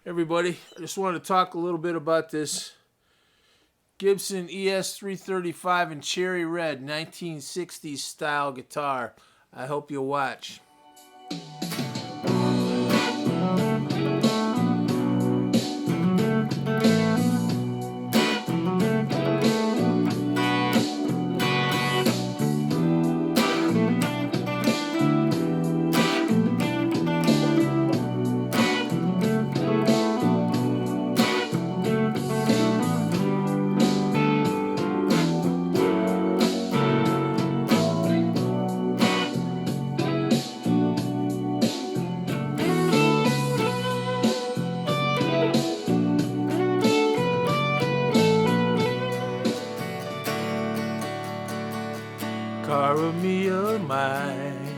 Everybody, I just wanted to talk a little bit about this Gibson ES-335 in cherry red 1960s style guitar. I hope you'll watch. Cara mia, mine,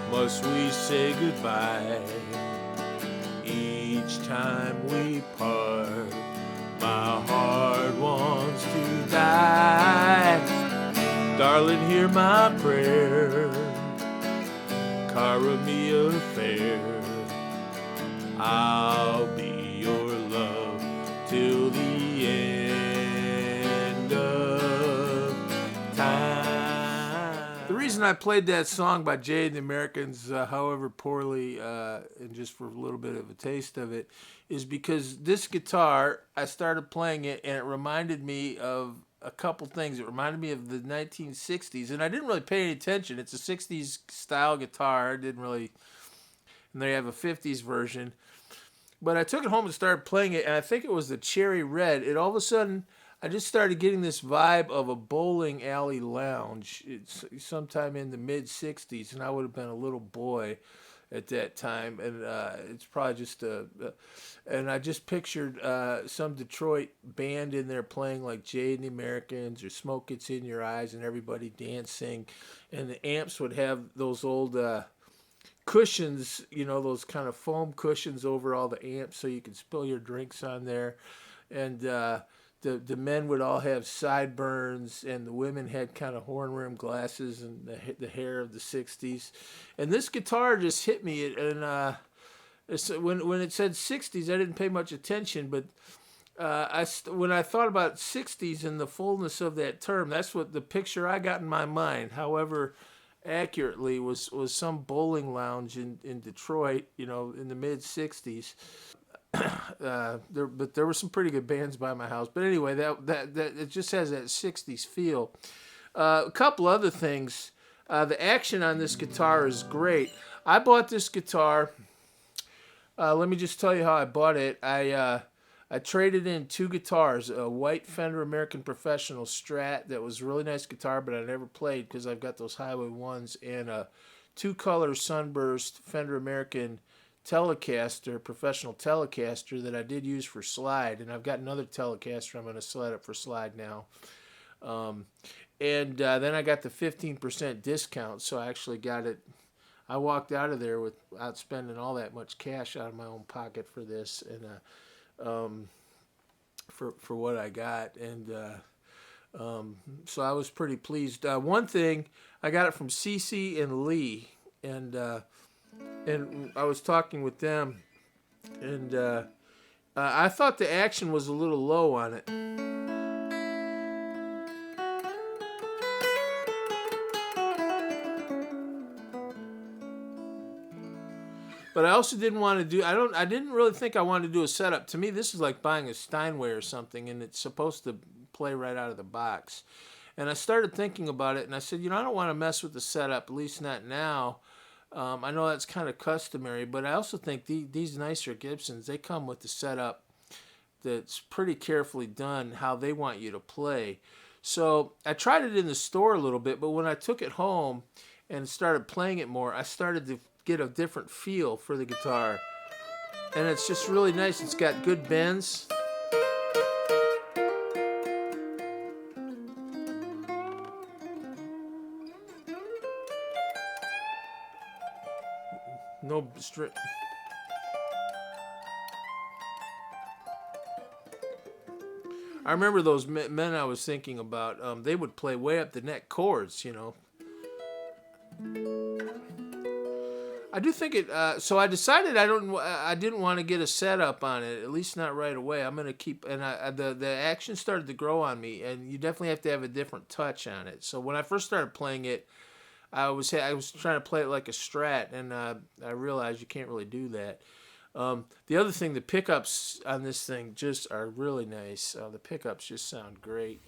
must we say goodbye? Each time we part, my heart wants to die. Darling, hear my prayer, cara mia fair. I'll be your love till the end of time. The reason I played that song by Jay and the Americans, however poorly, and just for a little bit of a taste of it, is because this guitar, I started playing it and it reminded me of a couple things. It reminded me of the 1960s, and I didn't really pay any attention. It's a 60s style guitar. I didn't really, and they have a 50s version. But I took it home and started playing it, and I think it was the cherry red. And all of a sudden, I just started getting this vibe of a bowling alley lounge. It's sometime in the mid-'60s, and I would have been a little boy at that time. And it's probably just and I just pictured some Detroit band in there playing like Jay and the Americans or Smoke Gets in Your Eyes and everybody dancing. And the amps would have those old cushions, you know, those kind of foam cushions over all the amps so you could spill your drinks on there. And the men would all have sideburns, and the women had kind of horn-rimmed glasses and the hair of the 60s. And this guitar just hit me, and when it said 60s, I didn't pay much attention, but when I thought about 60s and the fullness of that term, that's what the picture I got in my mind. However, accurately was some bowling lounge in Detroit, you know, in the mid-'60s. But there were some pretty good bands by my house. But anyway, that it just has that 60s feel. A couple other things. The action on this guitar is great. I bought this guitar. Let me just tell you how I bought it. I traded in two guitars, a white Fender American Professional Strat that was a really nice guitar, but I never played because I've got those Highway 1s, and a two-color Sunburst Fender American Telecaster, Professional Telecaster that I did use for slide, and I've got another Telecaster I'm going to set up for slide now. And then I got the 15% discount, so I actually got it. I walked out of there without spending all that much cash out of my own pocket for this, and for what I got, and so I was pretty pleased. One thing, I got it from CC and Lee, and I was talking with them, and I thought the action was a little low on it. But I also didn't want to do, I didn't really think I wanted to do a setup. To me, this is like buying a Steinway or something, and it's supposed to play right out of the box. And I started thinking about it, and I said, you know, I don't want to mess with the setup, at least not now. I know that's kind of customary, but I also think these nicer Gibsons, they come with the setup that's pretty carefully done, how they want you to play. So I tried it in the store a little bit, but when I took it home and started playing it more, I started to get a different feel for the guitar, and it's just really nice. It's got good bends. No string. I remember those men I was thinking about, they would play way up the neck chords, you know. I do think it. So I decided I didn't want to get a setup on it, at least not right away. I'm gonna keep, and the action started to grow on me, and you definitely have to have a different touch on it. So when I first started playing it, I was trying to play it like a Strat, and I realized you can't really do that. The other thing, the pickups on this thing just are really nice. The pickups just sound great.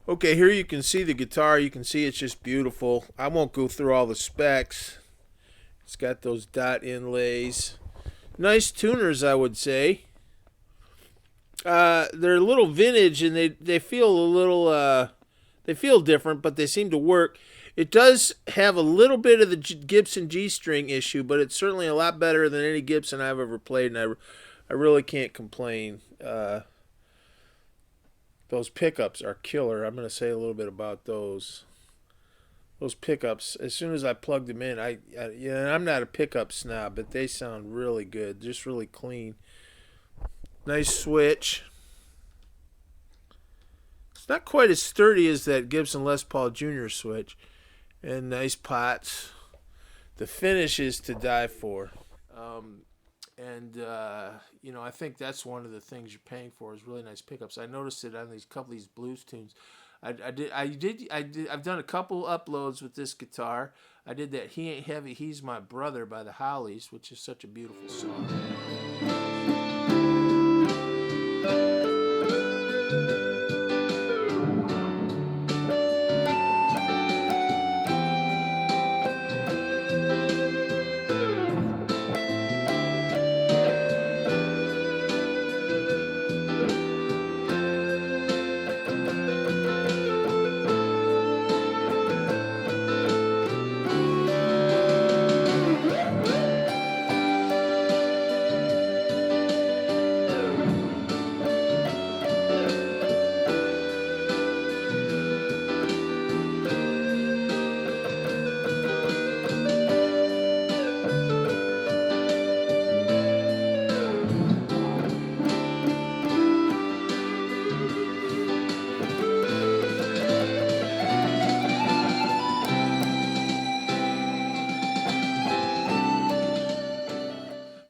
Okay, here you can see the guitar. You can see it's just beautiful. I won't go through all the specs. It's got those dot inlays. Nice tuners, I would say. They're a little vintage, and they feel a little they feel different, but they seem to work. It does have a little bit of the Gibson G string issue, but it's certainly a lot better than any Gibson I've ever played, and I really can't complain. Those pickups are killer. I'm going to say a little bit about those. Those pickups, as soon as I plugged them in, I'm not a pickup snob, but they sound really good, just really clean. Nice switch. It's not quite as sturdy as that Gibson Les Paul Jr. switch. And nice pots. The finish is to die for. I think that's one of the things you're paying for is really nice pickups. I noticed it on these couple of these blues tunes. I've done a couple uploads with this guitar. I did that He Ain't Heavy, He's My Brother by the Hollies, which is such a beautiful song.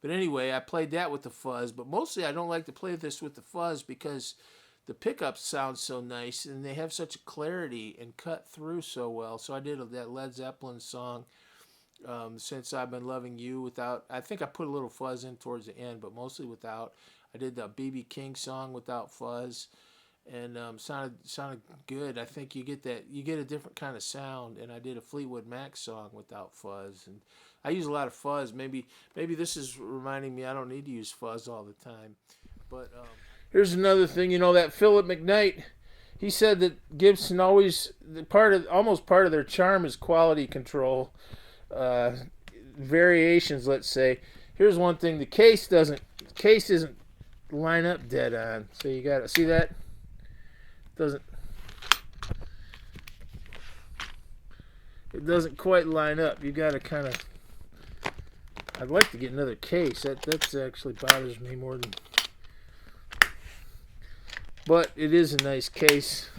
But anyway, I played that with the fuzz, but mostly I don't like to play this with the fuzz because the pickups sound so nice and they have such a clarity and cut through so well. So I did that Led Zeppelin song, Since I've Been Loving You, without, I think I put a little fuzz in towards the end, but mostly without. I did the B.B. King song without fuzz, and sounded good. I think you get a different kind of sound. And I did a Fleetwood Mac song without fuzz, and I use a lot of fuzz. Maybe this is reminding me I don't need to use fuzz all the time. But here's another thing. That Philip McKnight, he said that Gibson almost part of their charm is quality control, variations. Let's say. Here's one thing: the case isn't line up dead on. So you got to see that. It doesn't quite line up. You got to kind of. I'd like to get another case. That's actually bothers me more than. But it is a nice case.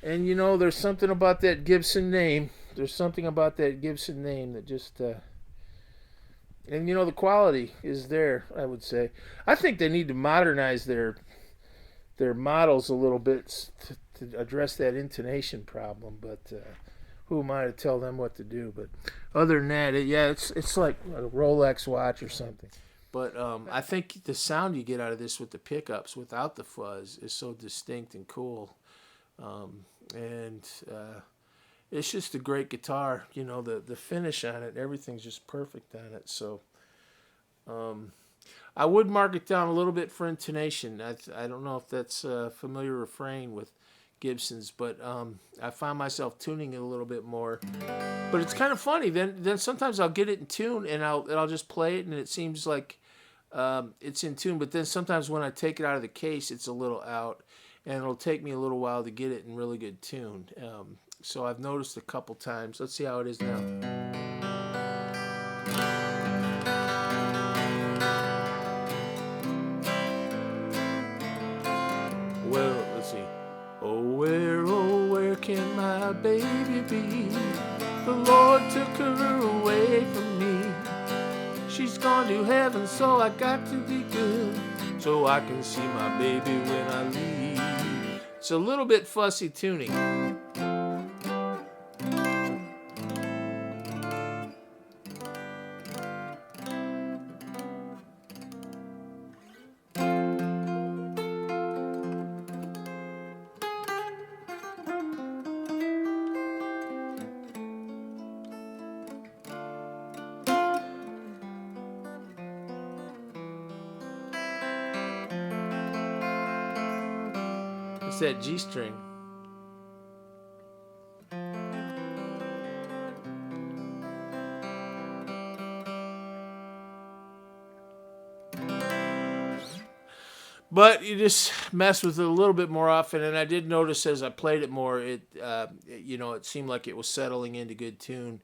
And there's something about that Gibson name. There's something about that Gibson name that just. And the quality is there, I would say. I think they need to modernize their models a little bit to address that intonation problem, but who am I to tell them what to do? But other than that, it's like a Rolex watch or something. But I think the sound you get out of this with the pickups without the fuzz is so distinct and cool. it's just a great guitar. You know, the finish on it, everything's just perfect on it. So I would mark it down a little bit for intonation. I don't know if that's a familiar refrain with Gibsons, but I find myself tuning it a little bit more. But it's kind of funny. Then sometimes I'll get it in tune and I'll just play it and it seems like it's in tune. But then sometimes when I take it out of the case, it's a little out, and it'll take me a little while to get it in really good tune. So I've noticed a couple times. Let's see how it is now. Well, let's see. Oh, where can my baby be? The Lord took her away from me. She's gone to heaven, so I got to be good, so I can see my baby when I leave. It's a little bit fussy tuning. It's that G string. But you just mess with it a little bit more often, and I did notice as I played it more, it seemed like it was settling into good tune.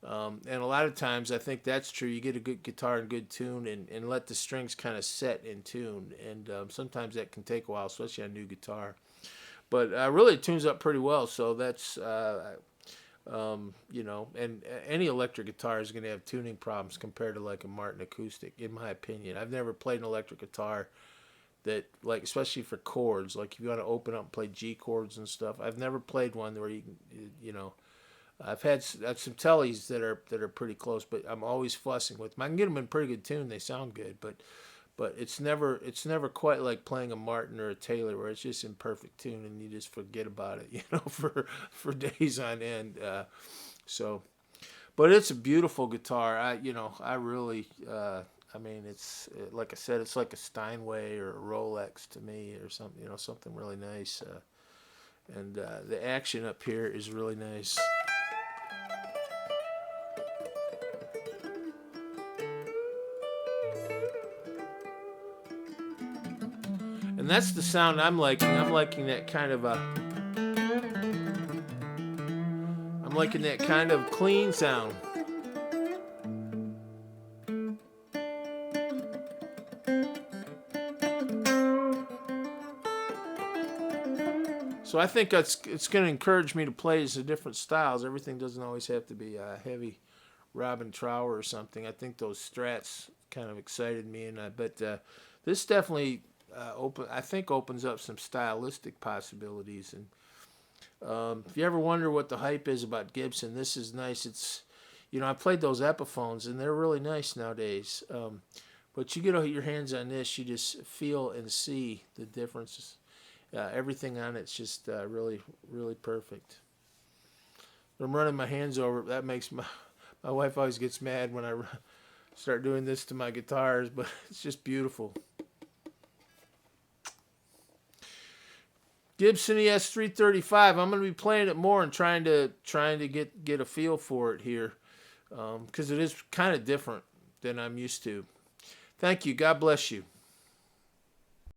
And a lot of times, I think that's true. You get a good guitar in good tune, and let the strings kind of set in tune. And sometimes that can take a while, especially on a new guitar. But really, it tunes up pretty well. So that's and any electric guitar is going to have tuning problems compared to like a Martin acoustic, in my opinion. I've never played an electric guitar that, like, especially for chords, like if you want to open up and play G chords and stuff, I've never played one where you can, I've had some tellies that are pretty close, but I'm always fussing with them. I can get them in pretty good tune; they sound good, but it's never quite like playing a Martin or a Taylor where it's just in perfect tune and you just forget about it, for days on end. But it's a beautiful guitar. I really. I mean, it's like I said, it's like a Steinway or a Rolex to me, or something, something really nice. And the action up here is really nice. And that's the sound I'm liking. I'm liking that kind of clean sound. So I think it's going to encourage me to play some different styles. Everything doesn't always have to be heavy Robin Trower or something. I think those Strats kind of excited me, but this definitely opens up some stylistic possibilities. And if you ever wonder what the hype is about Gibson, this is nice. It's I played those Epiphones and they're really nice nowadays. But you get your hands on this, you just feel and see the differences. Everything on it's just really, really perfect. I'm running my hands over it. That makes my wife always gets mad when I start doing this to my guitars, but it's just beautiful. Gibson ES-335. I'm going to be playing it more and trying to get a feel for it here, because it is kind of different than I'm used to. Thank you. God bless you.